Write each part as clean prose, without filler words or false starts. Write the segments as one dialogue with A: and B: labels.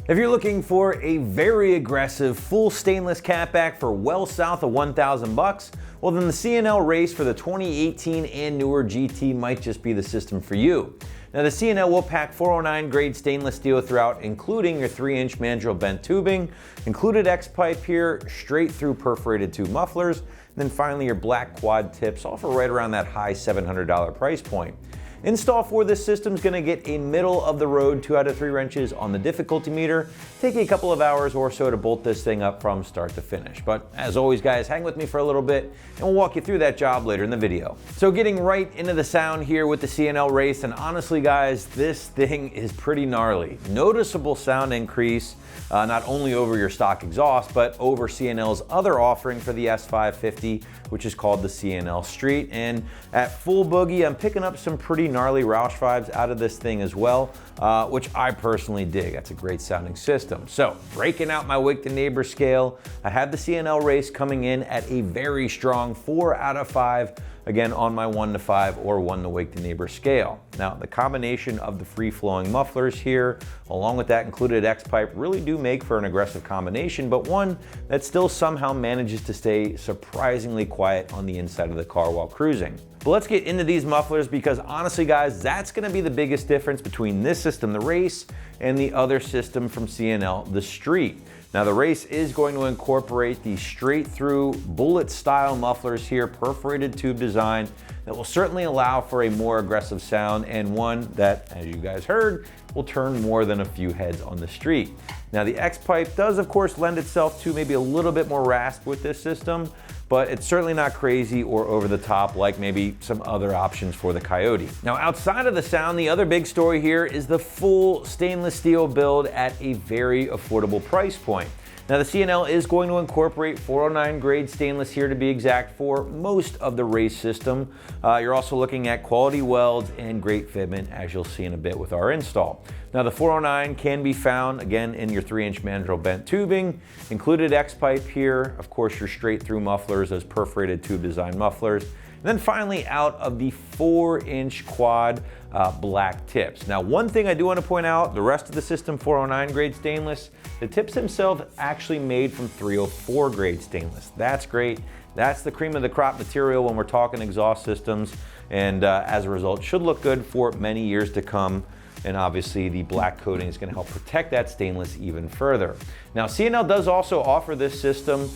A: If you're looking for a very aggressive full stainless catback for well south of 1,000 bucks, well then the C&L Race for the 2018 and newer GT might just be the system for you. Now the C&L will pack 409 grade stainless steel throughout, including your 3-inch mandrel bent tubing, included X-pipe here, straight through perforated tube mufflers, and then finally your black quad tips, all for right around that high $700 price point. Install for this system is going to get a middle of the road 2 out of 3 wrenches on the difficulty meter. Take a couple of hours or so to bolt this thing up from start to finish. But as always guys, hang with me for a little bit and we'll walk you through that job later in the video. So getting right into the sound here with the C&L Race, and honestly guys, this thing is pretty gnarly. Noticeable sound increase, not only over your stock exhaust, but over C&L's other offering for the S550, which is called the C&L Street. And at full boogie, I'm picking up some pretty gnarly Roush vibes out of this thing as well, which I personally dig. That's a great sounding system. So breaking out my Wake the Neighbor scale, I have the C&L Race coming in at a very strong 4 out of 5, again on my 1 to 5 or 1 to Wake the Neighbor scale. Now the combination of the free flowing mufflers here, along with that included X-pipe, really do make for an aggressive combination, but one that still somehow manages to stay surprisingly quiet on the inside of the car while cruising. But let's get into these mufflers, because honestly guys, that's going to be the biggest difference between this system, the Race, and the other system from C&L, the Street. Now the Race is going to incorporate the straight through bullet style mufflers here, perforated tube design, that will certainly allow for a more aggressive sound, and one that, as you guys heard, will turn more than a few heads on the street. Now the X-pipe does of course lend itself to maybe a little bit more rasp with this system, but it's certainly not crazy or over the top like maybe some other options for the Coyote. Now outside of the sound, the other big story here is the full stainless steel build at a very affordable price point. Now the C&L is going to incorporate 409 grade stainless here to be exact for most of the Race system. You're also looking at quality welds and great fitment, as you'll see in a bit with our install. Now the 409 can be found again in your 3-inch mandrel bent tubing, included X-pipe here, of course your straight through mufflers, those perforated tube design mufflers, and then finally out of the 4-inch quad black tips. Now one thing I do want to point out, the rest of the system 409 grade stainless, the tips themselves actually made from 304 grade stainless. That's great. That's the cream of the crop material when we're talking exhaust systems, and as a result should look good for many years to come. And obviously the black coating is going to help protect that stainless even further. Now C&L does also offer this system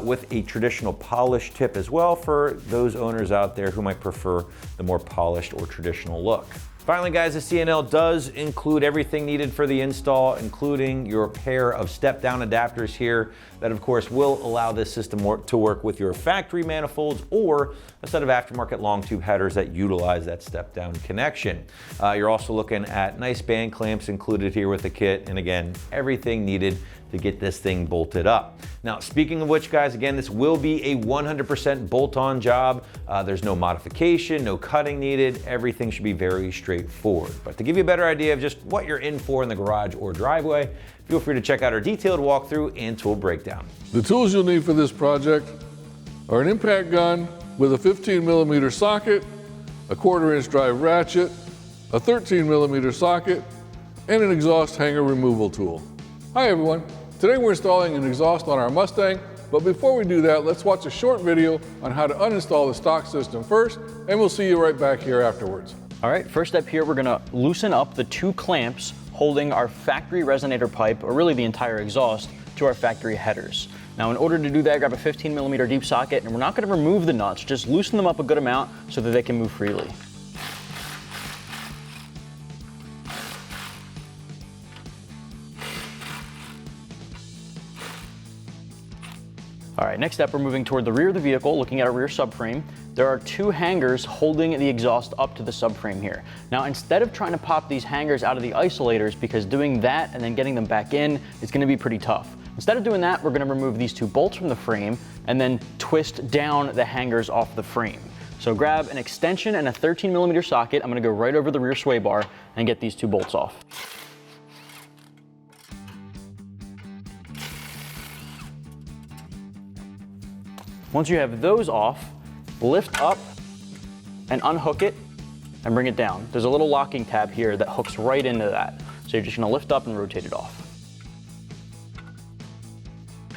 A: with a traditional polished tip as well for those owners out there who might prefer the more polished or traditional look. Finally guys, the C&L does include everything needed for the install, including your pair of step down adapters here that of course will allow this system to work with your factory manifolds or a set of aftermarket long tube headers that utilize that step down connection. You're also looking at nice band clamps included here with the kit, and again, everything needed to get this thing bolted up. Now, speaking of which guys, again, this will be a 100% bolt-on job. There's no modification, no cutting needed. Everything should be very straightforward. But to give you a better idea of just what you're in for in the garage or driveway, feel free to check out our detailed walkthrough and tool breakdown.
B: The tools you'll need for this project are an impact gun with a 15mm socket, a 1/4-inch drive ratchet, a 13mm socket, and an exhaust hanger removal tool. Hi everyone. Today we're installing an exhaust on our Mustang, but before we do that, let's watch a short video on how to uninstall the stock system first, and we'll see you right back here afterwards.
C: All right, first step here, we're gonna loosen up the 2 clamps holding our factory resonator pipe, or really the entire exhaust, to our factory headers. Now in order to do that, grab a 15mm deep socket, and we're not gonna remove the nuts, just loosen them up a good amount so that they can move freely. All right, next step, we're moving toward the rear of the vehicle, looking at our rear subframe. There are 2 hangers holding the exhaust up to the subframe here. Now, instead of trying to pop these hangers out of the isolators, because doing that and then getting them back in is gonna be pretty tough. Instead of doing that, we're gonna remove these 2 bolts from the frame and then twist down the hangers off the frame. So grab an extension and a 13mm socket. I'm gonna go right over the rear sway bar and get these 2 bolts off. Once you have those off, lift up and unhook it and bring it down. There's a little locking tab here that hooks right into that. So you're just gonna lift up and rotate it off.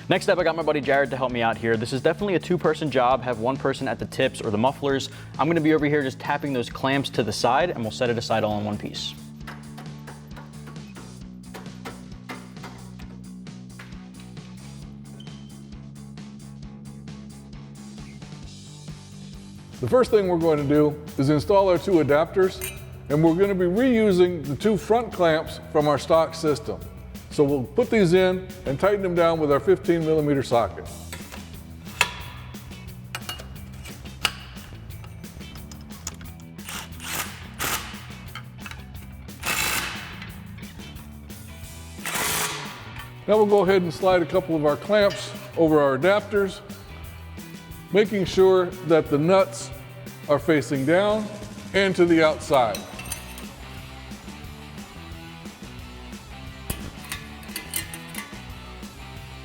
C: Next up, I got my buddy Jared to help me out here. This is definitely a two-person job. Have one person at the tips or the mufflers. I'm gonna be over here just tapping those clamps to the side, and we'll set it aside all in one piece.
B: The first thing we're going to do is install our two adapters, and we're going to be reusing the two front clamps from our stock system. So we'll put these in and tighten them down with our 15mm socket. Now we'll go ahead and slide a couple of our clamps over our adapters, making sure that the nuts are facing down and to the outside.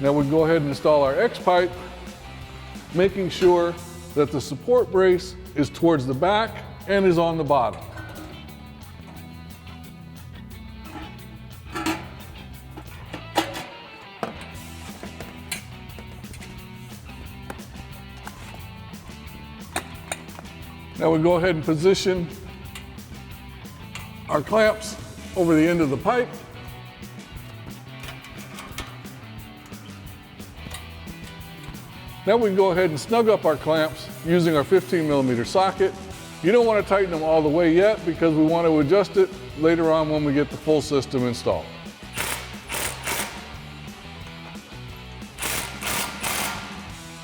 B: Now we go ahead and install our X-pipe, making sure that the support brace is towards the back and is on the bottom. Now we go ahead and position our clamps over the end of the pipe. Now we can go ahead and snug up our clamps using our 15mm socket. You don't want to tighten them all the way yet because we want to adjust it later on when we get the full system installed.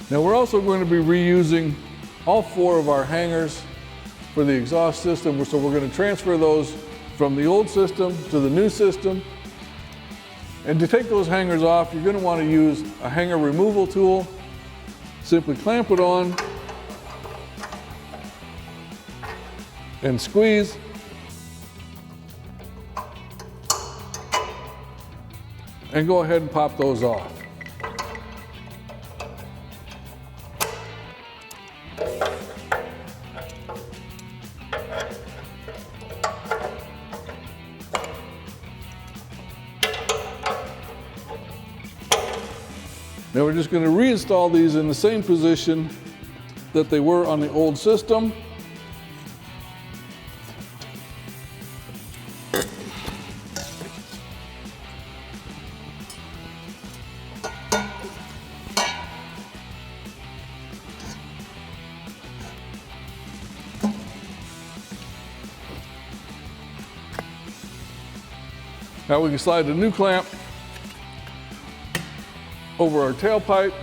B: Now we're also going to be reusing all four of our hangers for the exhaust system, so we're going to transfer those from the old system to the new system. And to take those hangers off, you're going to want to use a hanger removal tool. Simply clamp it on and squeeze. And go ahead and pop those off. Now we're just going to reinstall these in the same position that they were on the old system. Now we can slide the new clamp over our tailpipe,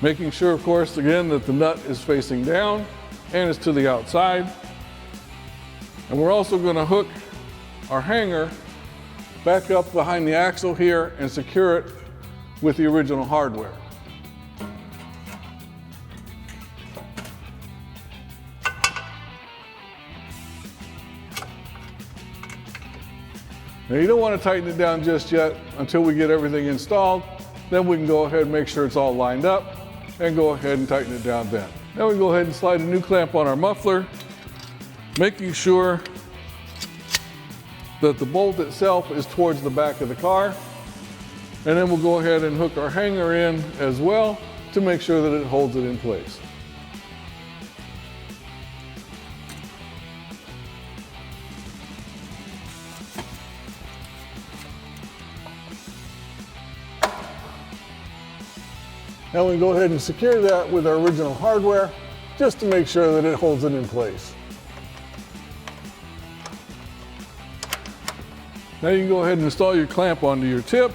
B: making sure, of course, again, that the nut is facing down and is to the outside. And we're also going to hook our hanger back up behind the axle here and secure it with the original hardware. Now you don't want to tighten it down just yet until we get everything installed. Then we can go ahead and make sure it's all lined up and go ahead and tighten it down then. Now we can go ahead and slide a new clamp on our muffler, making sure that the bolt itself is towards the back of the car. And then we'll go ahead and hook our hanger in as well to make sure that it holds it in place. Now we can go ahead and secure that with our original hardware just to make sure that it holds it in place. Now you can go ahead and install your clamp onto your tip,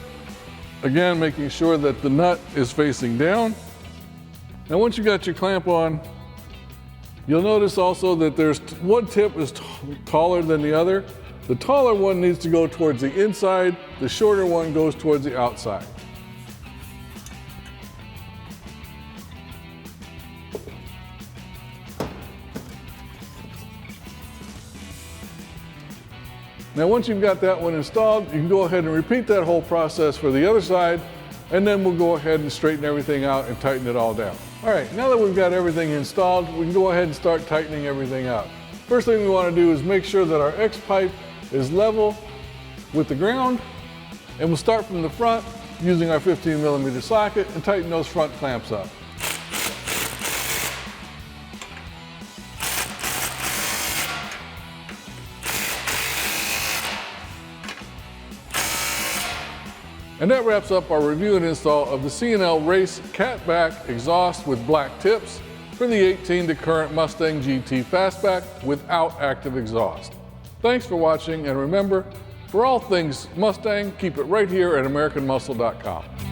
B: again making sure that the nut is facing down. Now once you got your clamp on, you'll notice also that there's one tip is taller than the other. The taller one needs to go towards the inside, the shorter one goes towards the outside. Now once you've got that one installed, you can go ahead and repeat that whole process for the other side, and then we'll go ahead and straighten everything out and tighten it all down. All right, now that we've got everything installed, we can go ahead and start tightening everything out. First thing we want to do is make sure that our X-pipe is level with the ground, and we'll start from the front using our 15 millimeter socket and tighten those front clamps up. And that wraps up our review and install of the C&L Race Catback exhaust with black tips for the 18 to current Mustang GT Fastback without active exhaust. Thanks for watching, and remember, for all things Mustang, keep it right here at AmericanMuscle.com.